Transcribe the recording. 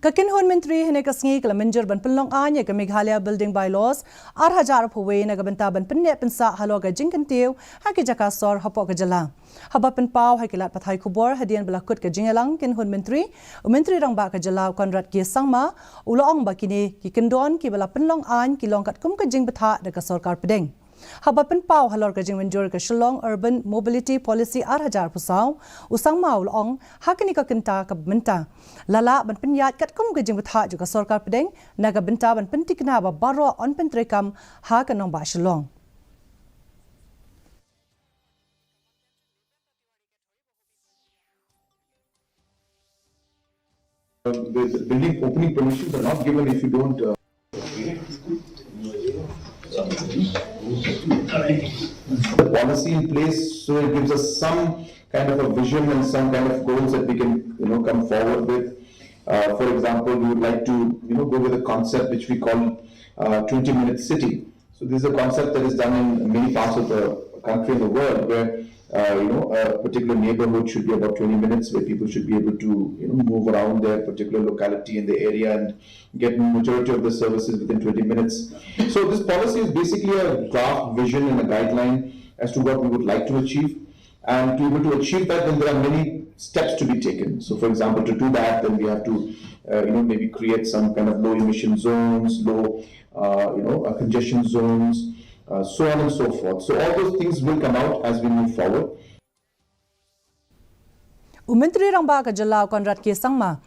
Kynhun Myntri hene kasngi kala Mynjur ban Pynlong anya ka Meghalaya building bylaws 8,000 phuwe na gabanta ban pinne pinsa halo ga jingkantiu ha ki jaka sor hapo ka jala haba pen paw ha kilat pathai khubor hadian balakut ka jingalang Kynhun Myntri rang ba ka jala konrat ki sangma uloong ba kini ki kendon ki bala Pynlong an ki long kat kum ka jing batha da ka sarkar pedeng haba pen paw halor ka jing Mynjur ka Shillong urban mobility policy 8,000 pusaw usang ma uloong ha kini ka kenta ka menta lala ban penyat kat kum ke jing batha juga sarkar pedeng naga benta ban pentikna ba baro on pentrekam ha kanong ba Shillong the building opening permissions are not given if you don't the policy in place, so it gives us some kind of a vision and some kind of goals that we can come forward with. For example, we would like to go with a concept which we call 20-minute city. So this is a concept that is done in many parts of the country and the world, where a particular neighborhood should be about 20 minutes, where people should be able to move around their particular locality in the area and get majority of the services within 20 minutes. So this policy is basically a draft vision and a guideline as to what we would like to achieve. And to be able to achieve that, then there are many steps to be taken. So for example, to do that, then we have to maybe create some kind of low emission zones, low congestion zones, so on and so forth. So all those things will come out as we move forward. Myntri rang ba ka jala konrat ki sangma